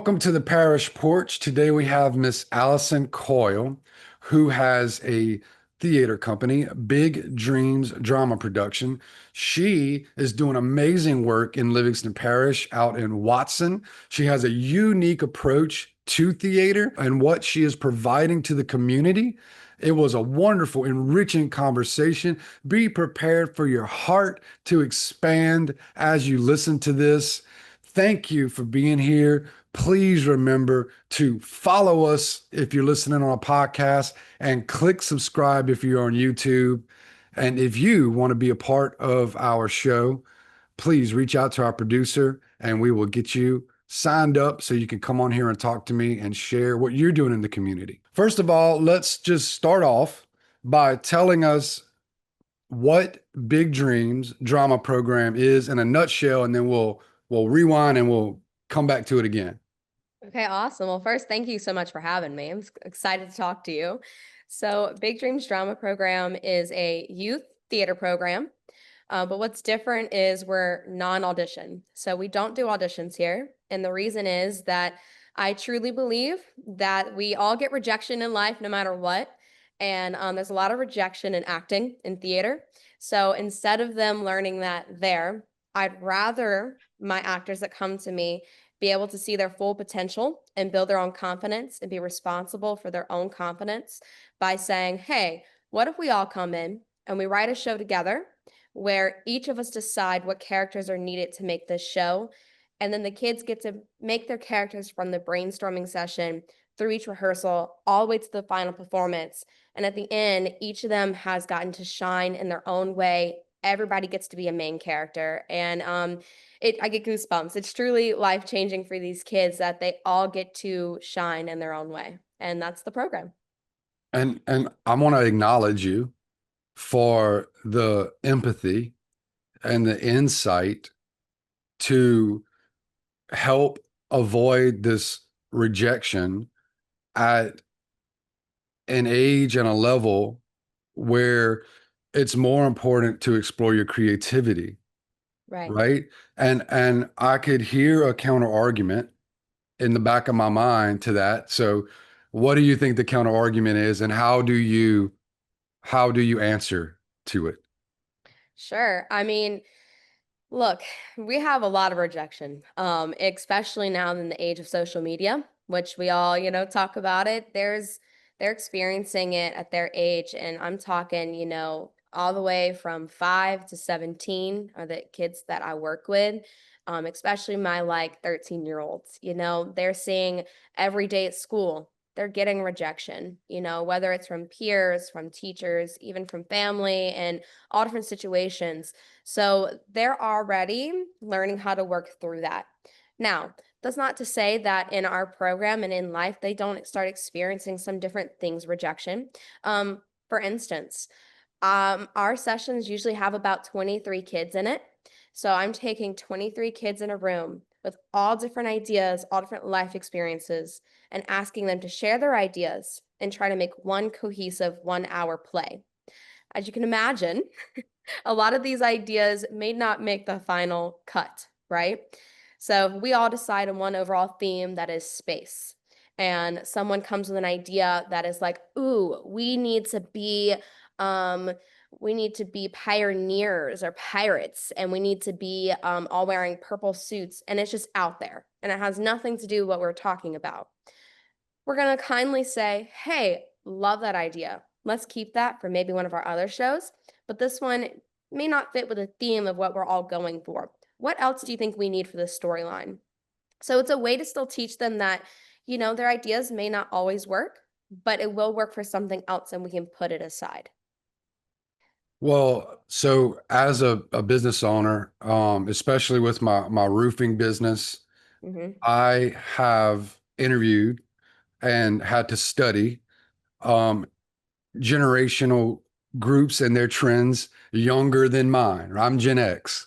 Welcome to the Parish Porch. Today we have Miss Alyson Coyle, who has a theater company, Big Dreams Drama Production. She is doing amazing work in Livingston Parish out in Watson. She has a unique approach to theater and what she is providing to the community. It was a wonderful, enriching conversation. Be prepared for your heart to expand as you listen to this. Thank you for being here. Please remember to follow us if you're listening on a podcast and click subscribe if you're on YouTube. And if you want to be a part of our show, please reach out to our producer and we will get you signed up so you can come on here and talk to me and share what you're doing in the community. First of all, let's just start off by telling us what Big Dreams drama program is in a nutshell, and then we'll rewind and we'll come back to it again. Okay, awesome. Well, first, thank you so much for having me. I'm excited to talk to you. So, Big Dreams Drama Program is a youth theater program, but what's different is we're non-audition. So we don't do auditions here, and the reason is that I truly believe that we all get rejection in life no matter what, and there's a lot of rejection in acting in theater. So instead of them learning that there, I'd rather my actors that come to me be able to see their full potential and build their own confidence and be responsible for their own confidence by saying, hey, what if we all come in and we write a show together where each of us decide what characters are needed to make this show, and then the kids get to make their characters from the brainstorming session through each rehearsal all the way to the final performance. And at the end, each of them has gotten to shine in their own way. Everybody gets to be a main character. And I get goosebumps. It's truly life-changing for these kids that they all get to shine in their own way. And that's the program. And I want to acknowledge you for the empathy and the insight to help avoid this rejection at an age and a level where it's more important to explore your creativity, Right. right? And I could hear a counter argument in the back of my mind to that. So what do you think the counter argument is, and how do you answer to it? Sure. I mean, look, we have a lot of rejection, especially now in the age of social media, which we all, talk about it. They're experiencing it at their age, and I'm talking, all the way from 5 to 17 are the kids that I work with, especially my like 13-year-olds. They're seeing every day at school. They're getting rejection, whether it's from peers, from teachers, even from family, and all different situations. So they're already learning how to work through that. Now, that's not to say that in our program and in life, they don't start experiencing some different things, rejection. For instance, our sessions usually have about 23 kids in it. So I'm taking 23 kids in a room with all different ideas, all different life experiences, and asking them to share their ideas and try to make one cohesive 1 hour play. As you can imagine, a lot of these ideas may not make the final cut, right? So we all decide on one overall theme that is space. And someone comes with an idea that is like, ooh, um, we need to be pioneers or pirates, and we need to be all wearing purple suits. And it's just out there. And it has nothing to do with what we're talking about. We're going to kindly say, hey, love that idea. Let's keep that for maybe one of our other shows. But this one may not fit with the theme of what we're all going for. What else do you think we need for this storyline? So it's a way to still teach them that, their ideas may not always work, but it will work for something else and we can put it aside. Well, so as a business owner, especially with my roofing business, Hmm. I have interviewed and had to study um, generational groups and their trends younger than mine. I'm Gen X,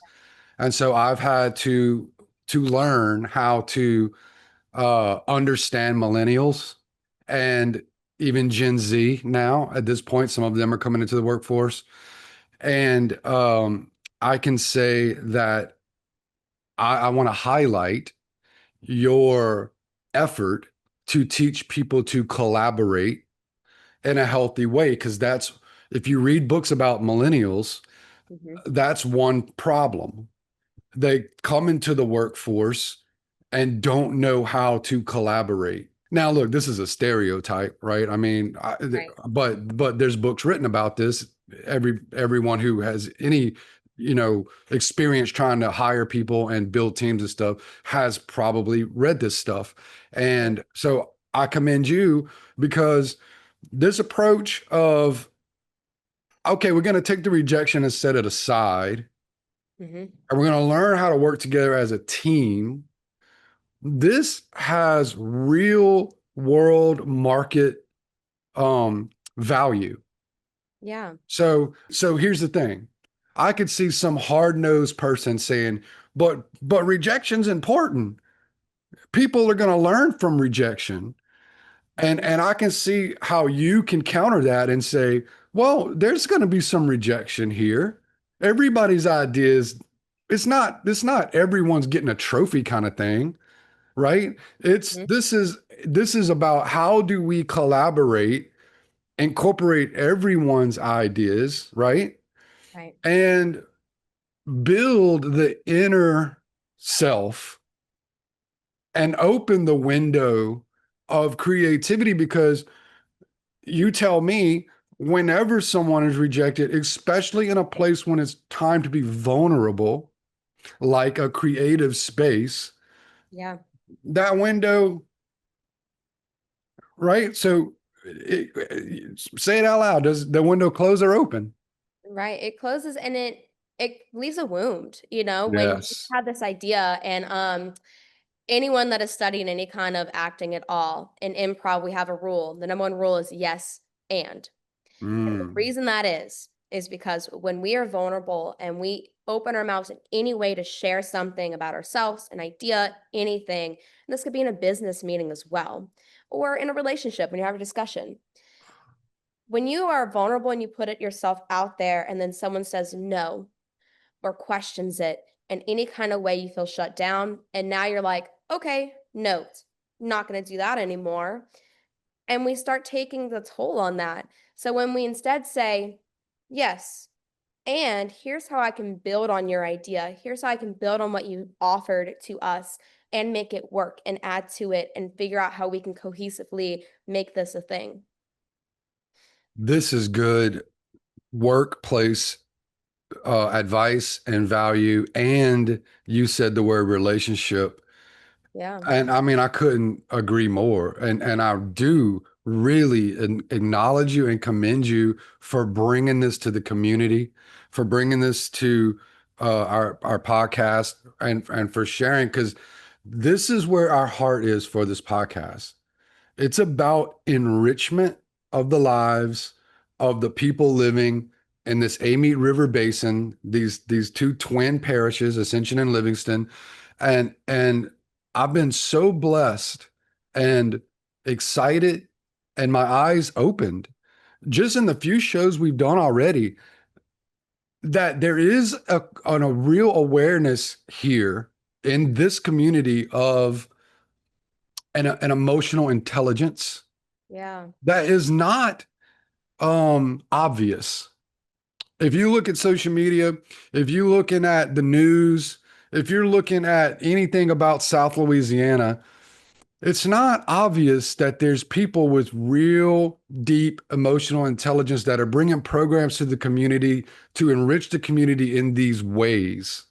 and so I've had to learn how to understand millennials and even Gen Z now. At this point, some of them are coming into the workforce, and I can say that I want to highlight your effort to teach people to collaborate in a healthy way. Because that's, if you read books about millennials, Hmm. that's one problem. They come into the workforce and don't know how to collaborate. Now, look, this is a stereotype, right? I mean, Right. but there's books written about this. Everyone who has any experience trying to hire people and build teams and stuff has probably read this stuff. Right. And so I commend you because this approach of, okay, we're going to take the rejection and set it aside, Hmm. and we're going to learn how to work together as a team. This has real world market value. Yeah. So here's the thing. I could see some hard-nosed person saying, but rejection's important. People are going to learn from rejection. And I can see how you can counter that and say, well, there's going to be some rejection here. Everybody's ideas, it's not everyone's getting a trophy kind of thing, right? It's Hmm. this is about how do we collaborate, incorporate everyone's ideas, right? Right. And build the inner self and open the window of creativity, because you tell me, whenever someone is rejected, especially in a place when it's time to be vulnerable, like a creative space, Yeah. that window, right? So say it out loud. Does the window close or open? Right. It closes and it leaves a wound, you know, when you Yes. have this idea and anyone that is studying any kind of acting at all in improv, we have a rule. The number one rule is yes and. And the Mm. reason that is because when we are vulnerable and we open our mouths in any way to share something about ourselves, an idea, anything, and this could be in a business meeting as well, or in a relationship when you have a discussion. When you are vulnerable and you put it yourself out there and then someone says no or questions it in any kind of way, you feel shut down. And now you're like, okay, note, not going to do that anymore. And we start taking the toll on that. So when we instead say, yes, and here's how I can build on your idea, here's how I can build on what you offered to us and make it work and add to it and figure out how we can cohesively make this a thing. This is good workplace advice and value. And you said the word relationship. Yeah. And I mean, I couldn't agree more. And I do really acknowledge you and commend you for bringing this to the community, for bringing this to our podcast, and for sharing, because this is where our heart is for this podcast. It's about enrichment of the lives of the people living in this Amite River Basin, these two twin parishes, Ascension and Livingston. And I've been so blessed and excited, and my eyes opened just in the few shows we've done already, that there is a real awareness here in this community of an emotional intelligence Yeah. that is not obvious. If you look at social media, if you're looking at the news, if you're looking at anything about South Louisiana, it's not obvious that there's people with real deep emotional intelligence that are bringing programs to the community to enrich the community in these ways.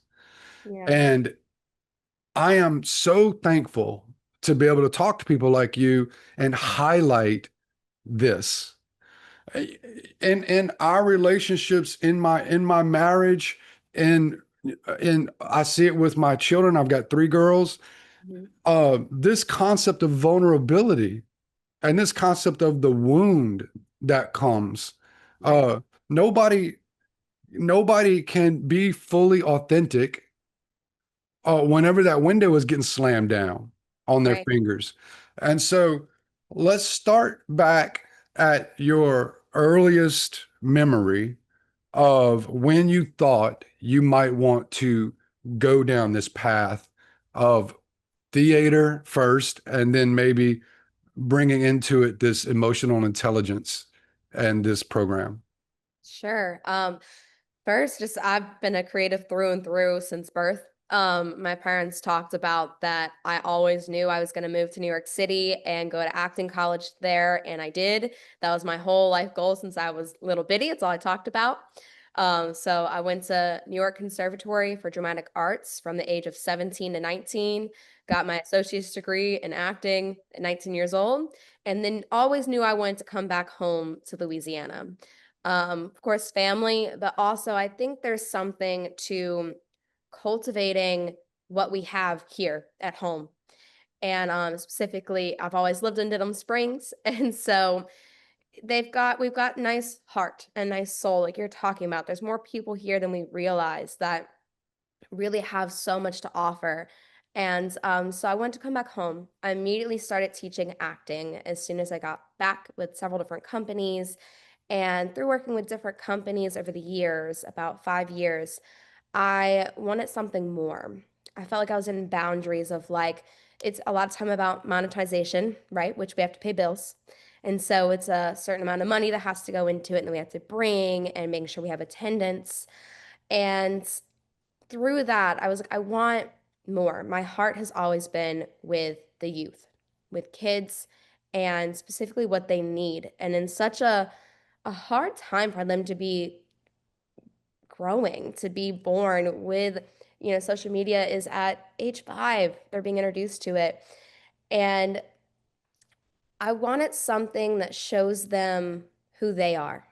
Yeah. And I am so thankful to be able to talk to people like you and highlight this. In our relationships, in my marriage, and I see it with my children. I've got three girls. Mhm. This concept of vulnerability and this concept of the wound that comes. Right. Uh, nobody nobody can be fully authentic whenever that window is getting slammed down on their Right. fingers. And so let's start back at your earliest memory of when you thought you might want to go down this path of theater first, and then maybe bringing into it this emotional intelligence and this program? Sure. First, just I've been a creative through and through since birth. My parents talked about that I always knew I was going to move to New York City and go to acting college there, and I did. That was my whole life goal since I was little bitty. It's all I talked about. So I went to New York Conservatory for Dramatic Arts from the age of 17 to 19, got my associate's degree in acting at 19 years old, and then always knew I wanted to come back home to Louisiana. Of course, family, but also I think there's something to cultivating what we have here at home. And specifically, I've always lived in Denham Springs, and so we've got nice heart and nice soul, like you're talking about. There's more people here than we realize that really have so much to offer. And so I wanted to come back home. I immediately started teaching acting as soon as I got back with several different companies. And through working with different companies over the years, about 5 years, I wanted something more. I felt like I was in boundaries of like, it's a lot of time about monetization, right? Which we have to pay bills. And so it's a certain amount of money that has to go into it, and then we have to bring and making sure we have attendance. And through that, I was like, I want more. My heart has always been with the youth, with kids, and specifically what they need. And in such a hard time for them to be growing, to be born with, social media is at age 5, they're being introduced to it. And I wanted something that shows them who they are,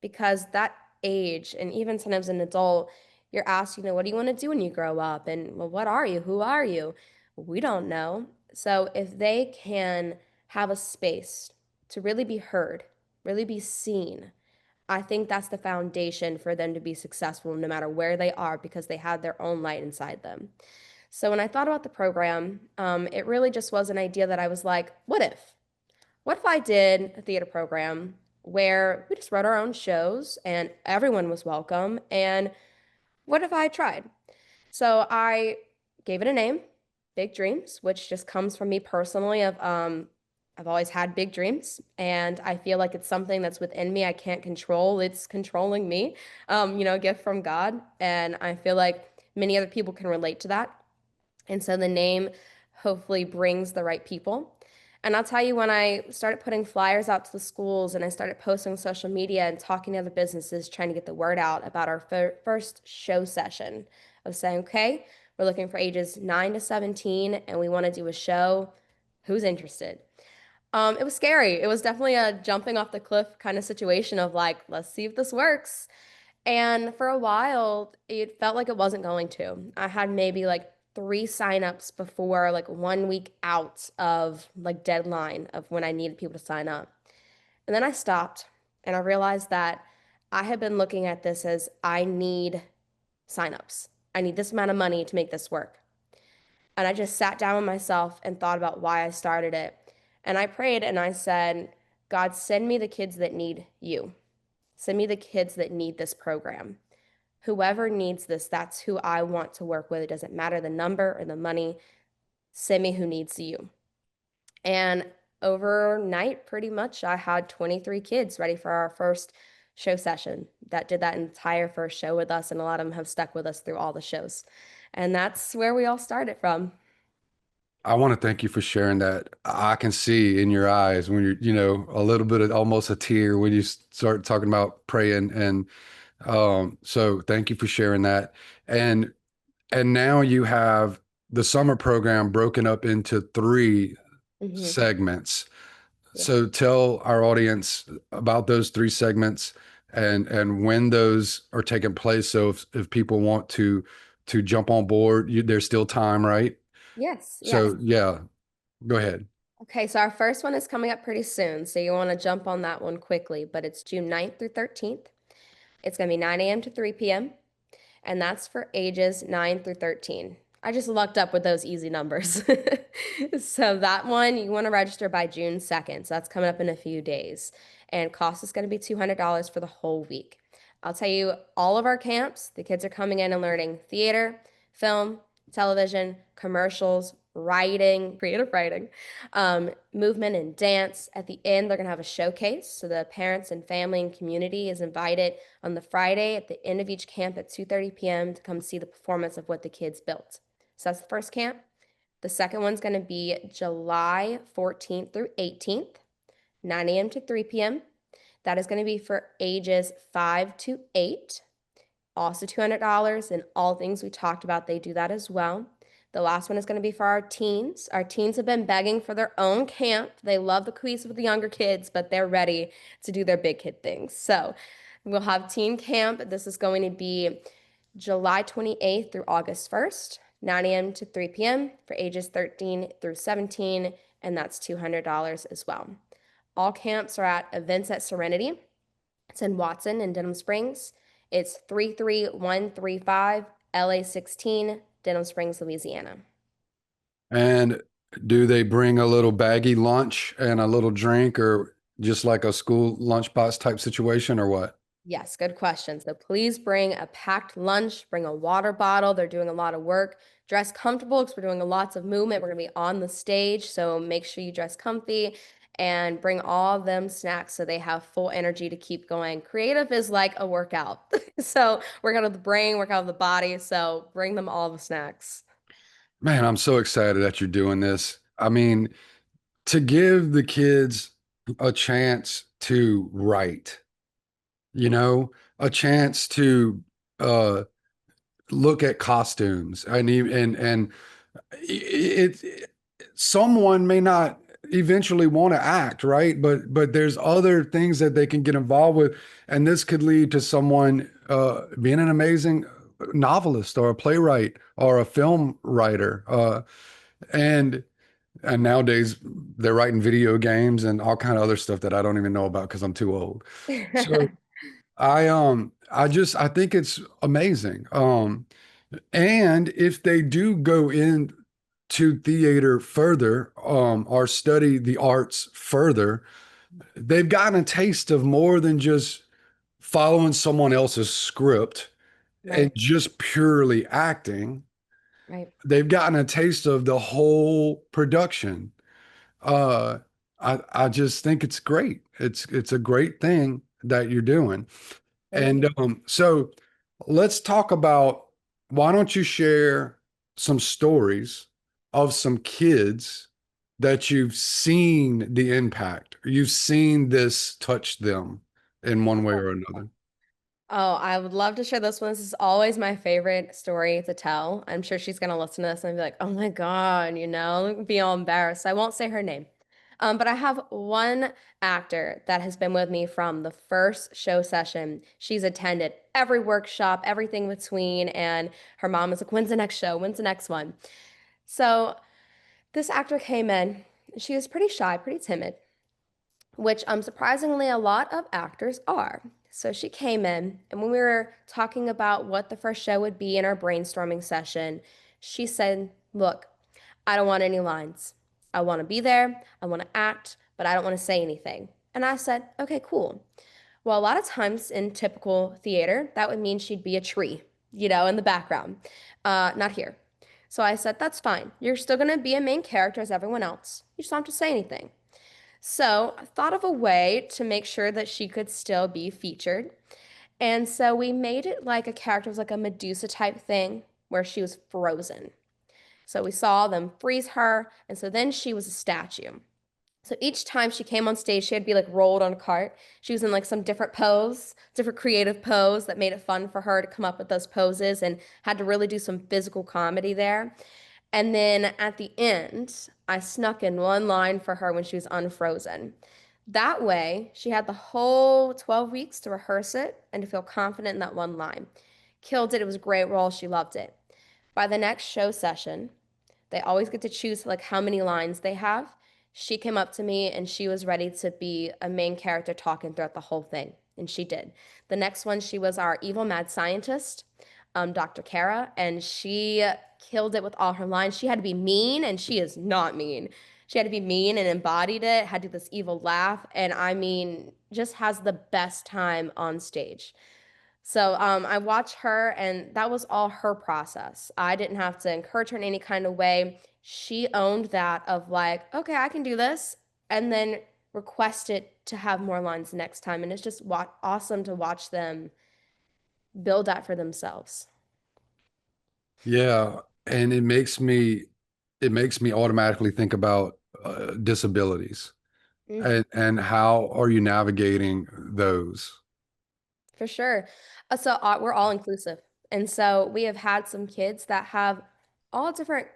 because that age, and even sometimes an adult, you're asked, what do you want to do when you grow up? And well, what are you? Who are you? We don't know. So if they can have a space to really be heard, really be seen, I think that's the foundation for them to be successful no matter where they are, because they have their own light inside them. So when I thought about the program, it really just was an idea that I was like, what if? What if I did a theater program where we just wrote our own shows and everyone was welcome? And what if I tried? So I gave it a name, Big Dreams, which just comes from me personally of I've always had big dreams, and I feel like it's something that's within me I can't control. It's controlling me. A gift from God, and I feel like many other people can relate to that. And so the name hopefully brings the right people. And I'll tell you, when I started putting flyers out to the schools and I started posting on social media and talking to other businesses, trying to get the word out about our first show session of saying, okay, we're looking for ages 9 to 17 and we want to do a show. Who's interested? It was scary. It was definitely a jumping off the cliff kind of situation of like, let's see if this works. And for a while, it felt like it wasn't going to. I had maybe like 3 signups before like 1 week out of like deadline of when I needed people to sign up. And then I stopped and I realized that I had been looking at this as I need signups. I need this amount of money to make this work. And I just sat down with myself and thought about why I started it. And I prayed and I said, God, send me the kids that need you. Send me the kids that need this program. Whoever needs this, that's who I want to work with. It doesn't matter the number or the money. Send me who needs you. And overnight, pretty much, I had 23 kids ready for our first show session that did that entire first show with us. And a lot of them have stuck with us through all the shows. And that's where we all started from. I want to thank you for sharing that. I can see in your eyes when you're, a little bit of almost a tear when you start talking about praying. And so thank you for sharing that. And now you have the summer program broken up into 3 segments. Yeah. So tell our audience about those 3 segments and when those are taking place. So if people want to jump on board, there's still time, right? Yes, yes. So yeah, go ahead. Okay, so our first one is coming up pretty soon. So you want to jump on that one quickly, but it's June 9th through 13th. It's going to be 9 a.m. to 3 p.m. And that's for ages 9 through 13. I just lucked up with those easy numbers. So that one, you want to register by June 2nd. So that's coming up in a few days. And cost is going to be $200 for the whole week. I'll tell you, all of our camps, the kids are coming in and learning theater, film, television, commercials, writing, creative writing, movement and dance. At the end, they're going to have a showcase. So the parents and family and community is invited on the Friday at the end of each camp at 2:30 p.m. to come see the performance of what the kids built. So that's the first camp. The second one's going to be July 14th through 18th, 9 a.m. to 3 p.m. That is going to be for ages 5 to 8. Also $200, and all things we talked about, they do that as well. The last one is going to be for our teens. Our teens have been begging for their own camp. They love the quiz with the younger kids, but they're ready to do their big kid things. So we'll have teen camp. This is going to be July 28th through August 1st, 9 a.m. to 3 p.m. for ages 13 through 17, and that's $200 as well. All camps are at Events at Serenity. It's in Watson and Denham Springs. It's 33135 LA 16, Denham Springs, Louisiana. And do they bring a little baggy lunch and a little drink, or just like a school lunchbox type situation, or what? Yes, good question. So please bring a packed lunch, bring a water bottle. They're doing a lot of work. Dress comfortable because we're doing lots of movement. We're going to be on the stage, so make sure you dress comfy and bring all of them snacks so they have full energy to keep going. Creative is like a workout. So work out of the brain, work out of the body. So bring them all the snacks. Man, I'm so excited that you're doing this. I mean, to give the kids a chance to write, you know, a chance to uh look at costumes and it someone may not eventually want to act, right? But there's other things that they can get involved with, and this could lead to someone being an amazing novelist or a playwright or a film writer. And and nowadays they're writing video games and all kind of other stuff that I don't even know about because I'm too old. So I think it's amazing. And if they do go in to theater further, or study the arts further, they've gotten a taste of more than just following someone else's script and Right, just purely acting. right. They've gotten a taste of the whole production. Uh, I just think it's great. It's a great thing that you're doing. Thank you. And so let's talk about, why don't you share some stories of some kids that you've seen the impact, or you've seen this touch them in one way or another. Oh, I would love to share this one. This is always my favorite story to tell. I'm sure she's going to listen to this and be like, oh my God, be all embarrassed. I won't say her name. But I have one actor that has been with me from the first show session. She's attended every workshop, everything between, and her mom is like, when's the next show? When's the next one? So this actor came in. She was pretty shy, pretty timid, which surprisingly a lot of actors are. So she came in, and when we were talking about what the first show would be in our brainstorming session, she said, look, I don't want any lines. I want to be there, I want to act, but I don't want to say anything. And I said, okay, cool. Well, a lot of times in typical theater, that would mean she'd be a tree, in the background. Not here. So I said, that's fine. You're still going to be a main character as everyone else. You just don't have to say anything. So I thought of a way to make sure that she could still be featured. And so we made it like a character was like a Medusa type thing where she was frozen. So we saw them freeze her. And so then she was a statue. So each time she came on stage, she had to be like rolled on a cart. She was in like some different pose, different creative pose that made it fun for her to come up with those poses and had to really do some physical comedy there. And then at the end, I snuck in one line for her when she was unfrozen. That way, she had the whole 12 weeks to rehearse it and to feel confident in that one line. Killed it. It was a great role. She loved it. By the next show session, they always get to choose like how many lines they have. She came up to me and she was ready to be a main character talking throughout the whole thing. And she did. The next one, she was our evil mad scientist, Dr. Kara, and she killed it with all her lines. She had to be mean, and she is not mean. She had to be mean and embodied it, had to do this evil laugh, and I mean, just has the best time on stage. So I watched her, and that was all her process. I didn't have to encourage her in any kind of way. She owned that of like, okay, I can do this, and then requested to have more lines next time. And it's just awesome to watch them build that for themselves. Yeah, and it makes me automatically think about disabilities Mm, and how are you navigating those? for sure. We're all inclusive. And so we have had some kids that have all different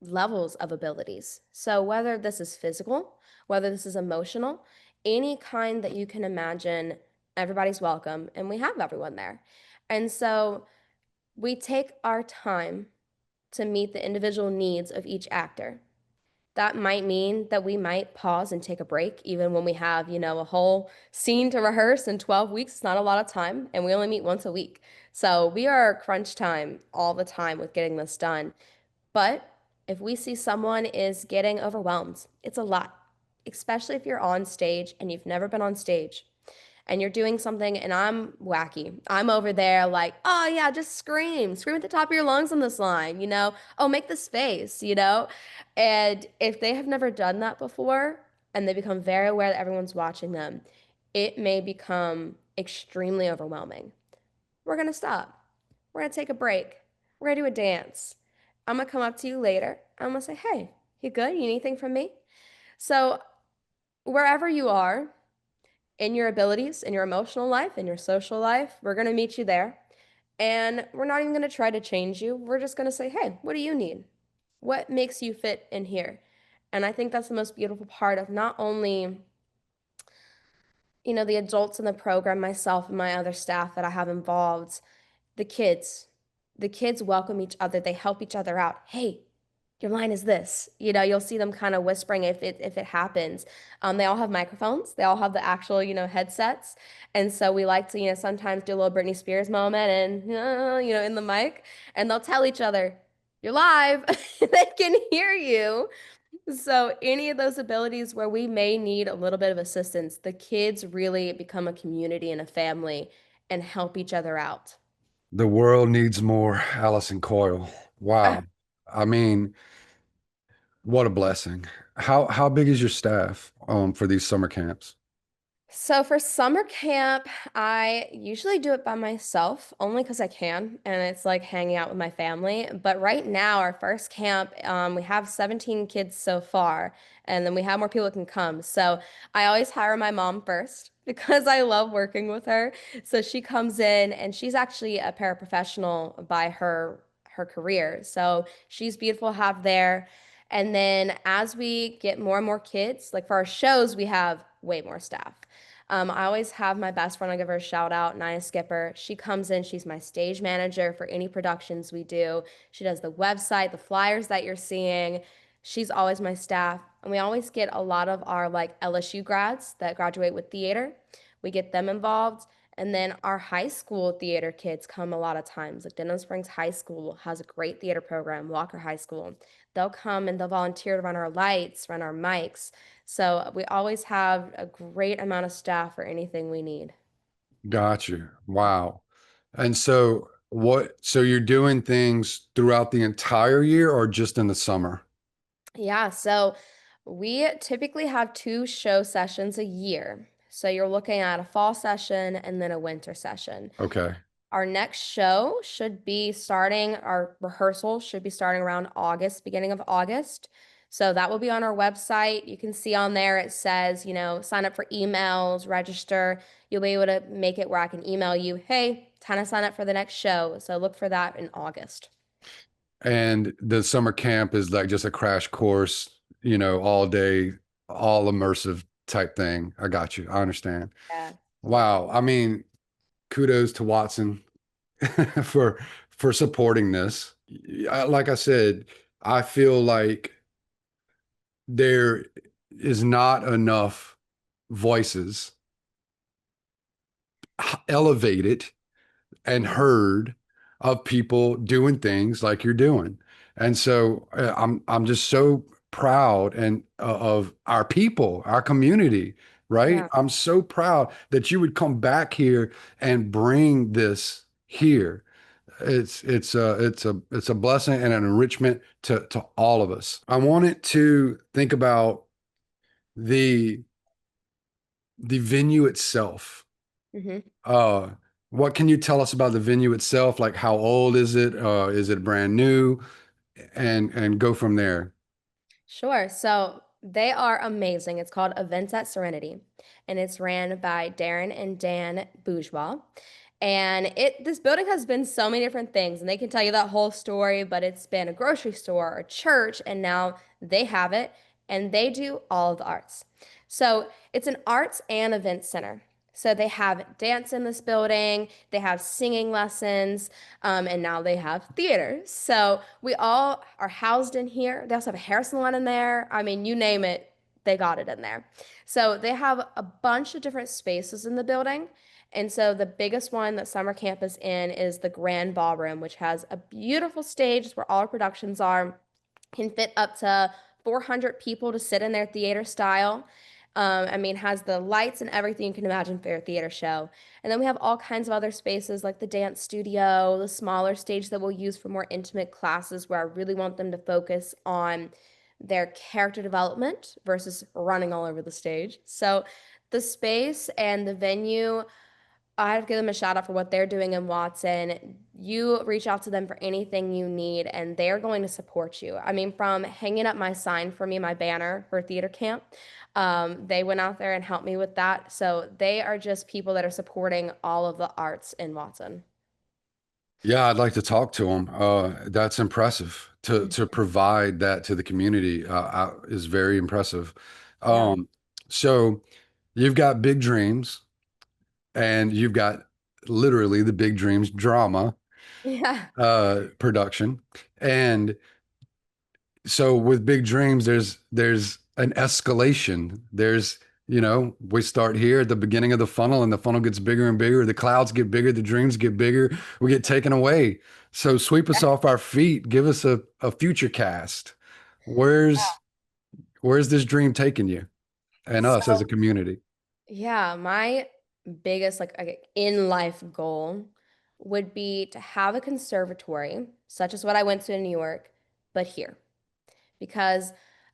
levels of abilities. So whether this is physical, whether this is emotional, any kind that you can imagine, everybody's welcome, and we have everyone there. And so we take our time to meet the individual needs of each actor. That might mean that we might pause and take a break, even when we have, a whole scene to rehearse in 12 weeks. It's not a lot of time, and we only meet once a week. So we are crunch time all the time with getting this done. But if we see someone is getting overwhelmed, it's a lot, especially if you're on stage and you've never been on stage and you're doing something and I'm wacky. I'm over there like, oh yeah, just scream, scream at the top of your lungs on this line. Oh, make this face. And if they have never done that before and they become very aware that everyone's watching them, it may become extremely overwhelming. We're going to stop. We're going to take a break. We're going to do a dance. I'm going to come up to you later. I'm going to say, hey, you good? You need anything from me? So, wherever you are in your abilities, in your emotional life, in your social life, we're going to meet you there. And we're not even going to try to change you. We're just going to say, hey, what do you need? What makes you fit in here? And I think that's the most beautiful part of not only, the adults in the program, myself and my other staff that I have involved, the kids. The kids welcome each other. They help each other out. Hey, your line is this. You'll see them kind of whispering if it happens. They all have microphones. They all have the actual, headsets. And so we like to, sometimes do a little Britney Spears moment and, in the mic. And they'll tell each other, you're live. They can hear you. So any of those abilities where we may need a little bit of assistance, the kids really become a community and a family and help each other out. The world needs more Alyson Coyle. Wow. I mean, what a blessing. How big is your staff for these summer camps? So for summer camp, I usually do it by myself, only because I can, and it's like hanging out with my family. But right now, our first camp, we have 17 kids so far, and then we have more people that can come. So I always hire my mom first because I love working with her. So she comes in, and she's actually a paraprofessional by her career. So she's beautiful to have there. And then as we get more and more kids, like for our shows, we have way more staff. I always have my best friend, I'll give her a shout out, Naya Skipper. She comes in, she's my stage manager for any productions we do. She does the website, the flyers that you're seeing. She's always my staff. And we always get a lot of our like LSU grads that graduate with theater. We get them involved. And then our high school theater kids come a lot of times. Like Denham Springs High School has a great theater program, Walker High School. They'll come and they'll volunteer to run our lights, run our mics. So we always have a great amount of staff for anything we need. Got you. Wow. And so you're doing things throughout the entire year or just in the summer? Yeah, so we typically have two show sessions a year. So you're looking at a fall session and then a winter session. Okay. Our next show should be starting, our rehearsal should be starting around August, beginning of August. So that will be on our website. You can see on there it says, sign up for emails, register. You'll be able to make it where I can email you, hey, time to sign up for the next show. So look for that in August. And the summer camp is like just a crash course, all day, all immersive type thing. I got you. I understand. Yeah. Wow. I mean, kudos to Watson for supporting this. Like I said, I feel like there is not enough voices elevated and heard of people doing things like you're doing. And so I'm just so proud and of our people, our community, right? Yeah. I'm so proud that you would come back here and bring this here. It's a blessing and an enrichment to all of us. I wanted to think about the the venue itself. hmm Uh, what can you tell us about the venue itself? Like, how old is it? Is it brand new? And go from there. Sure. So they are amazing. It's called Events at Serenity, and it's ran by Darren and Dan Bourgeois. And this building has been so many different things, and they can tell you that whole story, but it's been a grocery store, a church, and now they have it, and they do all of the arts. So it's an arts and event center. So they have dance in this building, they have singing lessons, and now they have theater. So we all are housed in here. They also have a hair salon in there. I mean, you name it, they got it in there. So they have a bunch of different spaces in the building. And so the biggest one that summer camp is in is the Grand Ballroom, which has a beautiful stage where all our productions are, can fit up to 400 people to sit in their theater style. I mean, has the lights and everything you can imagine for a theater show. And then we have all kinds of other spaces like the dance studio, the smaller stage that we'll use for more intimate classes where I really want them to focus on their character development versus running all over the stage. So the space and the venue, I have to give them a shout out for what they're doing in Watson. You reach out to them for anything you need, and they're going to support you. I mean, from hanging up my sign for me, my banner for theater camp, they went out there and helped me with that. So they are just people that are supporting all of the arts in Watson. Yeah, I'd like to talk to them. That's impressive to provide that to the community. Is very impressive. Yeah. So you've got big dreams, and you've got literally the big dreams drama Yeah. production, and so with big dreams, there's an escalation. We start here at the beginning of the funnel, and the funnel gets bigger and bigger. The clouds get bigger, the dreams get bigger. We get taken away. So sweep us off our feet. Give us a future cast. Where's where's this dream taking you and us as So, a community? yeah, my biggest in life goal would be to have a conservatory, such as what I went to in New York, but here. Because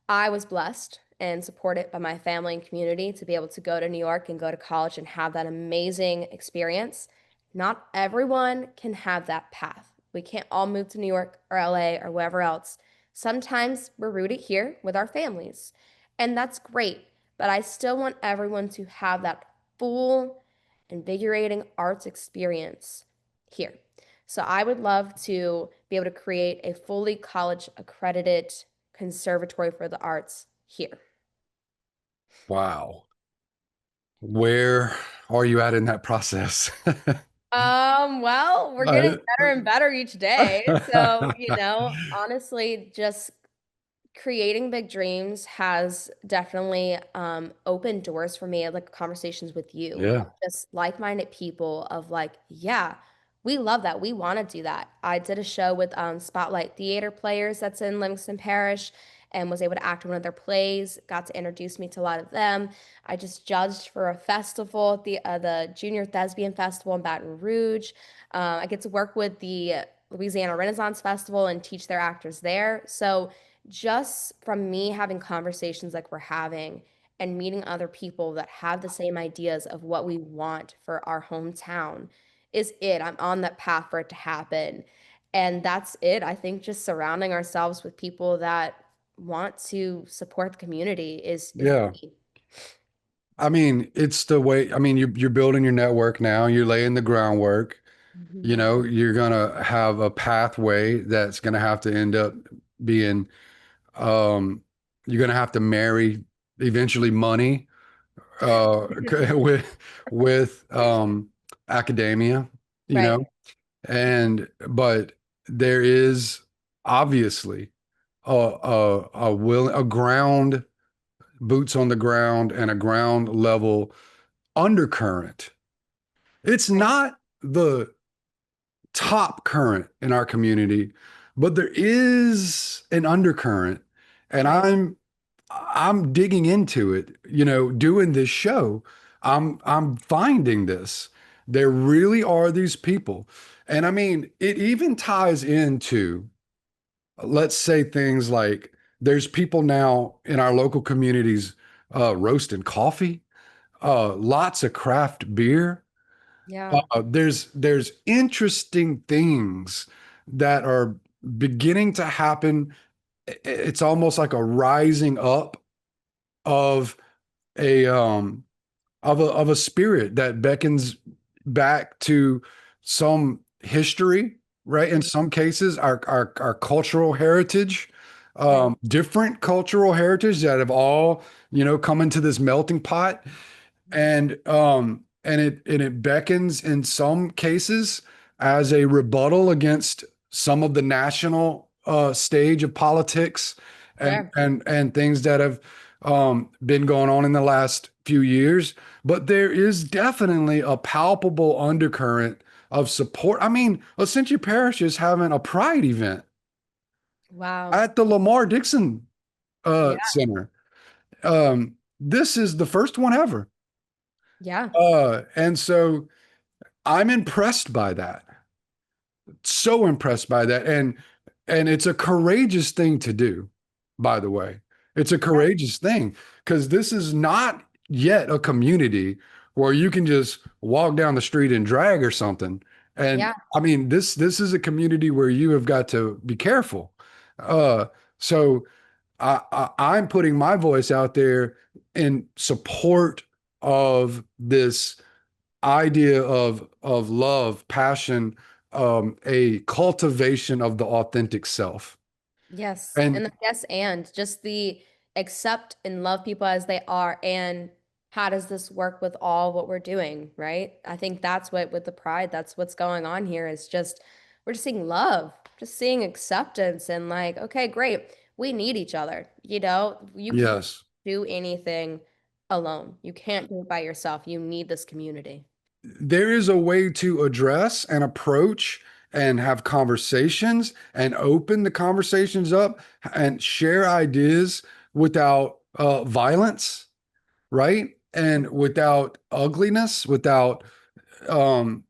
I was blessed and supported by my family and community to be able to go to New York and go to college and have that amazing experience. Not everyone can have that path. We can't all move to New York or LA or wherever else. Sometimes we're rooted here with our families, and that's great. But I still want everyone to have that full, invigorating arts experience here. So I would love to be able to create a fully college accredited conservatory for the arts here. Wow. Where are you at in that process? Well, we're getting I- better and better each day. So, honestly, just creating big dreams has definitely opened doors for me, like conversations with you, of Yeah. just like-minded people of like, yeah, we love that. We want to do that. I did a show with Spotlight Theater Players that's in Livingston Parish and was able to act in one of their plays, got to introduce me to a lot of them. I just judged for a festival, the Junior Thespian Festival in Baton Rouge. I get to work with the Louisiana Renaissance Festival and teach their actors there. So just from me having conversations like we're having and meeting other people that have the same ideas of what we want for our hometown is it. I'm on that path for it to happen. And that's it. I think just surrounding ourselves with people that want to support the community is the Yeah. key. I mean, it's the way, I mean, you're building your network now, you're laying the groundwork. Mhm. You're gonna have a pathway that's gonna have to end up being, um, you're gonna have to marry eventually money, with academia, you Right. know, but there is obviously a ground, boots on the ground and a ground level undercurrent. It's Right. not the top current in our community, but there is an undercurrent. And Right. I'm digging into it, doing this show. I'm finding this. There really are these people. And I mean, it even ties into, let's say things like there's people now in our local communities roasting coffee, lots of craft beer. Yeah. There's interesting things that are beginning to happen. It's almost like a rising up of a of a spirit that beckons back to some history, right? In Mhm. some cases, our cultural heritage, Right. different cultural heritage that have all, come into this melting pot, and it beckons in some cases as a rebuttal against some of the national stage of politics and Sure. and things that have been going on in the last few years. But there is definitely a palpable undercurrent of support. I mean, Livingston Parish is having a pride event Wow. at the Lamar Dixon Yeah. Center. This is the first one ever. Yeah. And so I'm impressed by that. So impressed by that. And it's a courageous thing to do, by the way. It's a courageous thing because this is not yet a community where you can just walk down the street and drag or something. And Yeah. I mean, this is a community where you have got to be careful. So I'm putting my voice out there in support of this idea of love, passion, a cultivation of the authentic self. Yes. And And the yes, and just the accept and love people as they are. And how does this work with all what we're doing, right? I think that's what, with the pride, that's what's going on here is just, we're just seeing love, just seeing acceptance and like, okay, great. We need each other. You can't yes, do anything alone. You can't do it by yourself. You need this community. there is a way to address and approach and have conversations and open the conversations up and share ideas without violence, right? And without ugliness, um,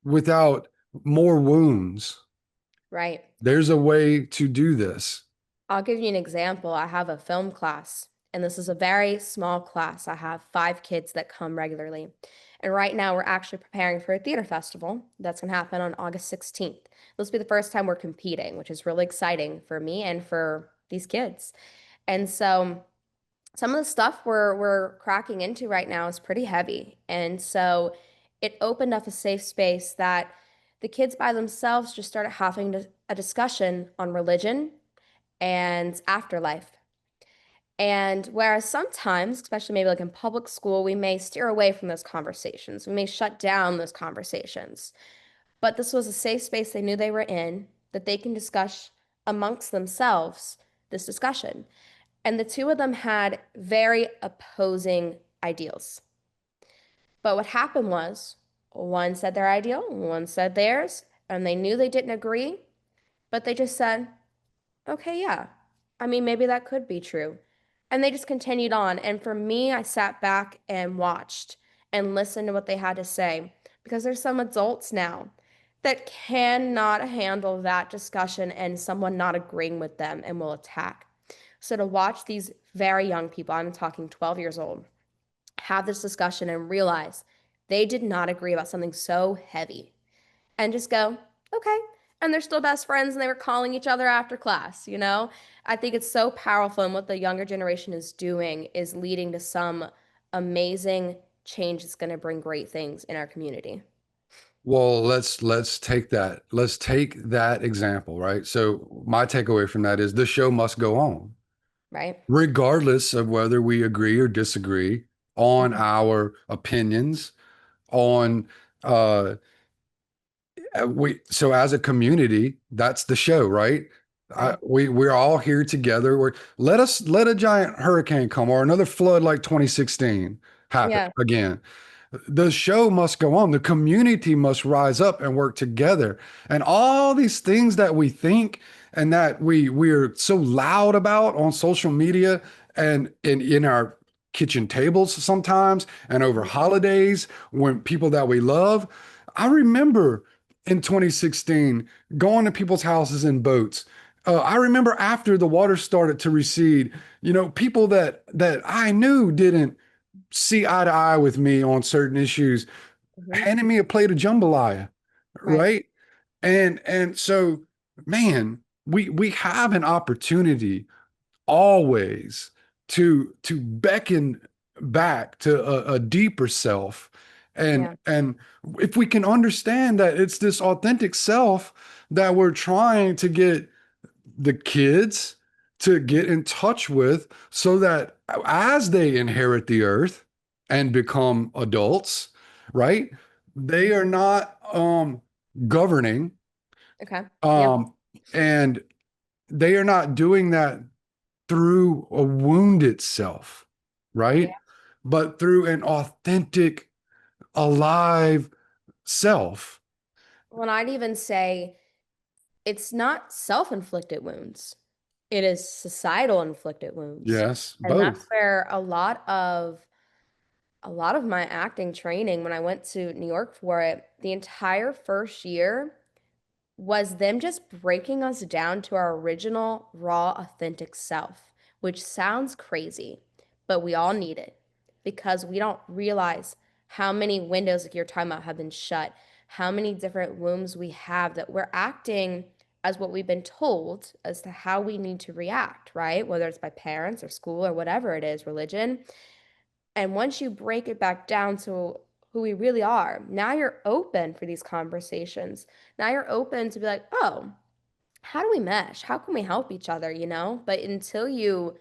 without more wounds. Right. There's a way to do this. I'll give you an example. I have a film class, and this is a very small class. I have 5 kids that come regularly. And right now, we're actually preparing for a theater festival that's going to happen on August 16th. This will be the first time we're competing, which is really exciting for me and for these kids. And so, some of the stuff we're cracking into right now is pretty heavy. And so, it opened up a safe space that the kids by themselves just started having a discussion on religion and afterlife. And whereas sometimes, especially maybe like in public school, we may steer away from those conversations, we may shut down those conversations. But this was a safe space they knew they were in, that they can discuss amongst themselves this discussion. And the two of them had very opposing ideals. But what happened was one said their ideal, one said theirs, and they knew they didn't agree, but they just said, okay, yeah. I mean, maybe that could be true. And they just continued on. And for me, I sat back and watched and listened to what they had to say because there's some adults now that cannot handle that discussion and someone not agreeing with them and will attack. So to watch these very young people, I'm talking 12 years old, have this discussion and realize they did not agree about something so heavy and just go, okay. And they're still best friends and they were calling each other after class. I think it's so powerful. And what the younger generation is doing is leading to some amazing change that's going to bring great things in our community. Well, let's take that. Let's take that example, right? So my takeaway from that is the show must go on, Right? regardless of whether we agree or disagree on Mhm. our opinions, on uh we so as a community, that's the show, right? Right. We're all here together. Let a giant hurricane come or another flood like 2016 happen Yeah. again. The show must go on. The community must rise up and work together. And all these things that we think and that we're so loud about on social media and in our kitchen tables sometimes and over Mhm. holidays when people that we love. I remember in 2016 going to people's houses in boats. I remember after the water started to recede, people that I knew didn't see eye to eye with me on certain issues, Mhm. handing me a plate of jambalaya, Right. right? And so, man, we have an opportunity always to beckon back to a deeper self. Yeah. And if we can understand that it's this authentic self that we're trying to get the kids to get in touch with so that as they inherit the earth and become adults, right? They are not governing, Okay. Yep. um and they are not doing that through a wounded self, Yeah. right? But through an authentic, alive self. Well, and I'd even say it's not self-inflicted wounds. It is societal inflicted wounds. Yes, And that's both. where a lot of my acting training when I went to New York for it, the entire first year was them just breaking us down to our original, raw, authentic self, which sounds crazy, but we all need it because we don't realize how many windows, like you're talking about, have been shut, how many different wounds we have that we're acting as what we've been told as to how we need to react, right? Whether it's by parents or school or whatever it is, religion. And once you break it back down to who we really are, now you're open for these conversations. Now you're open to be like, oh, how do we mesh? How can we help each other, you know? But until you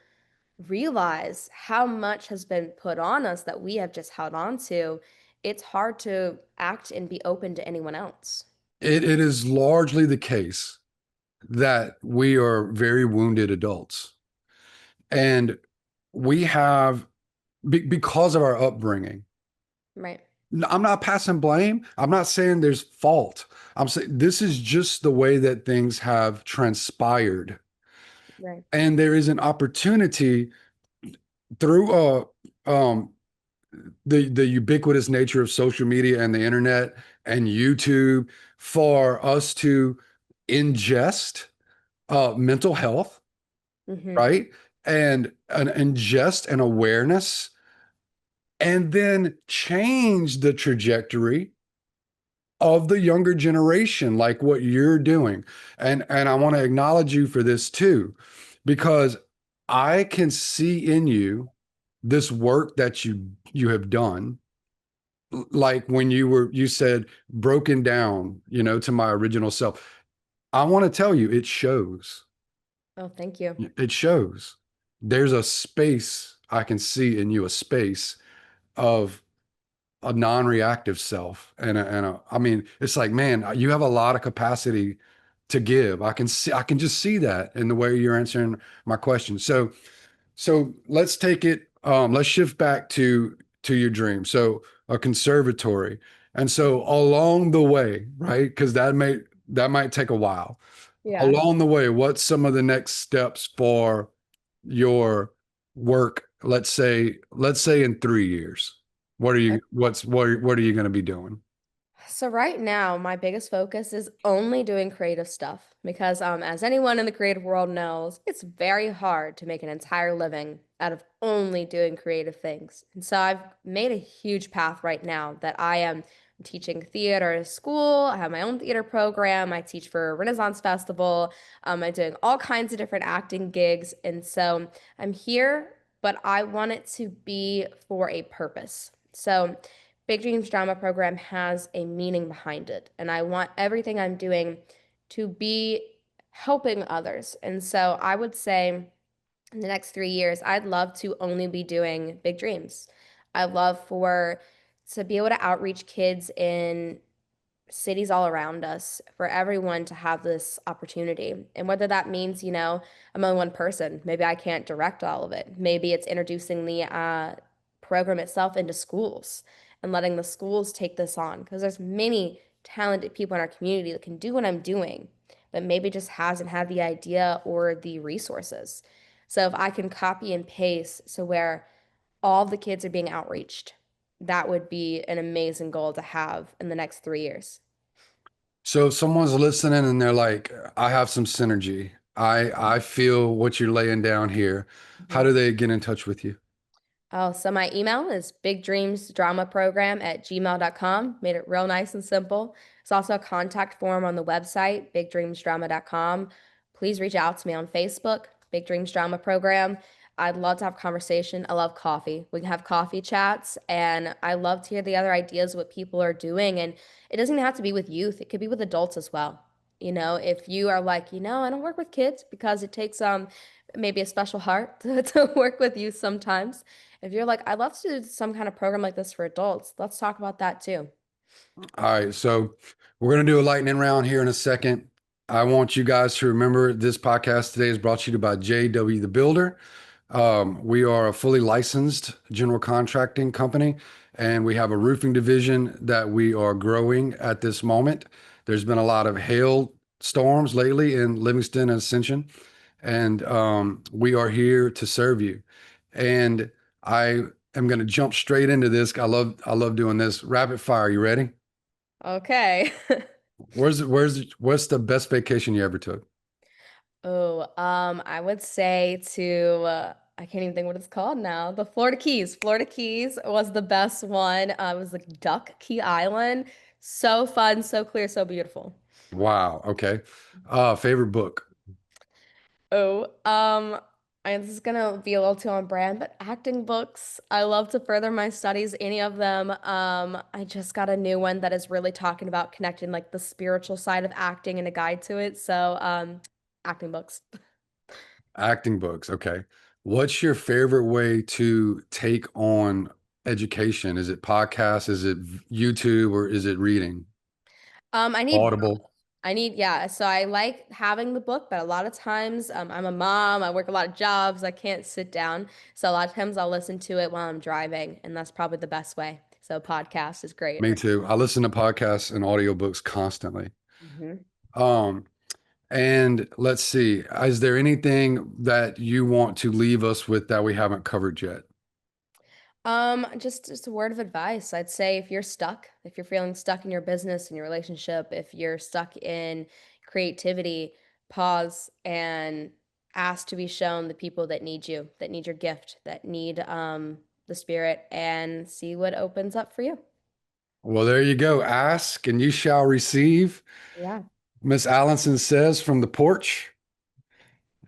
realize how much has been put on us that we have just held on to, it's hard to act and be open to anyone else. It is largely the case that we are very wounded adults. And we have, because of our upbringing, Right. I'm not passing blame. I'm not saying there's fault. I'm saying this is just the way that things have transpired. Right. And there is an opportunity through the ubiquitous nature of social media and the internet and YouTube for us to ingest mental health, Mm-hmm. right? And an ingest and awareness, and then change the trajectory of the younger generation, like what you're doing. And I want to acknowledge you for this too, because I can see in you this work that you have done, like when you said broken down, to my original self. I want to tell you, it shows. Oh, thank you. It shows. There's a space I can see in you, a space of a non-reactive self I mean, it's like, man, you have a lot of capacity to give. I can just see that in the way you're answering my question. So let's take it, let's shift back to your dream. So a conservatory. And so along the way, right? Because that might take a while. Yeah. Along the way, what's some of the next steps for your work? Let's say in 3 years. What are you going to be doing? So right now, my biggest focus is only doing creative stuff because, as anyone in the creative world knows, it's very hard to make an entire living out of only doing creative things. And so I've made a huge path right now that I am teaching theater at a school. I have my own theater program. I teach for a Renaissance festival. I'm doing all kinds of different acting gigs, and so I'm here, but I want it to be for a purpose. So. Big Dreams Drama Program has a meaning behind it, and I want everything I'm doing to be helping others. And so I would say in the next 3 years, I'd love to only be doing Big Dreams. I'd love for to be able to outreach kids in cities all around us for everyone to have this opportunity. And whether that means, I'm only one person, maybe I can't direct all of it. Maybe it's introducing the program itself into schools and letting the schools take this on because there's many talented people in our community that can do what I'm doing, but maybe just hasn't had the idea or the resources. So if I can copy and paste so where all the kids are being outreached, that would be an amazing goal to have in the next 3 years. So if someone's listening and they're like, I have some synergy. I feel what you're laying down here. How Mhm. do they get in touch with you? Oh, so my email is bigdreamsdramaprogram@gmail.com. Made it real nice and simple. It's also a contact form on the website, bigdreamsdrama.com. Please reach out to me on Facebook, Big Dreams Drama Program. I'd love to have conversation. I love coffee. We can have coffee chats, and I love to hear the other ideas, what people are doing. And it doesn't even have to be with youth. It could be with adults as well. If you are like, I don't work with kids because it takes maybe a special heart to work with youth sometimes. If you're like, I'd love to do some kind of program like this for adults, let's talk about that too. All right, so we're going to do a lightning round here in a second. I want you guys to remember this podcast today is brought to you by JW the Builder. We are a fully licensed general contracting company, and we have a roofing division that we are growing at this moment. There's been a lot of hail storms lately in Livingston and Ascension, and we are here to serve you. And I am going to jump straight into this. I love doing this. Rapid fire. You ready? Okay. What's the best vacation you ever took? Oh, I would say I can't even think what it's called now. The Florida Keys. Florida Keys was the best one. It was like Duck Key Island. So fun, so clear, so beautiful. Wow. Okay. Favorite book? Oh, this is gonna be a little too on brand, but acting books. I love to further my studies, any of them. I just got a new one that is really talking about connecting like the spiritual side of acting and a guide to it. So, acting books. Acting books. Okay. What's your favorite way to take on education? Is it podcasts? Is it YouTube or is it reading? I need Audible. yeah. So I like having the book, but a lot of times, I'm a mom. I work a lot of jobs. I can't sit down. So a lot of times I'll listen to it while I'm driving, and that's probably the best way. So podcast is great. Me too. I listen to podcasts and audiobooks constantly. Mhm. Um, and let's see, is there anything that you want to leave us with that we haven't covered yet? Just a word of advice. I'd say if you're feeling stuck in your business, in your relationship, if you're stuck in creativity, pause and ask to be shown the people that need you, that need your gift, that need the spirit, and see what opens up for you. Well, there you go. Ask and you shall receive. Yeah. Miss Allinson says from the porch.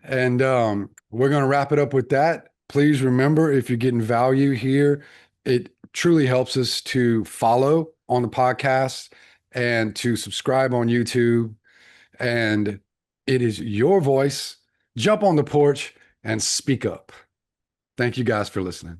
And we're going to wrap it up with that. Please remember if you're getting value here, it truly helps us to follow on the podcast and to subscribe on YouTube. And it is your voice. Jump on the porch and speak up. Thank you guys for listening.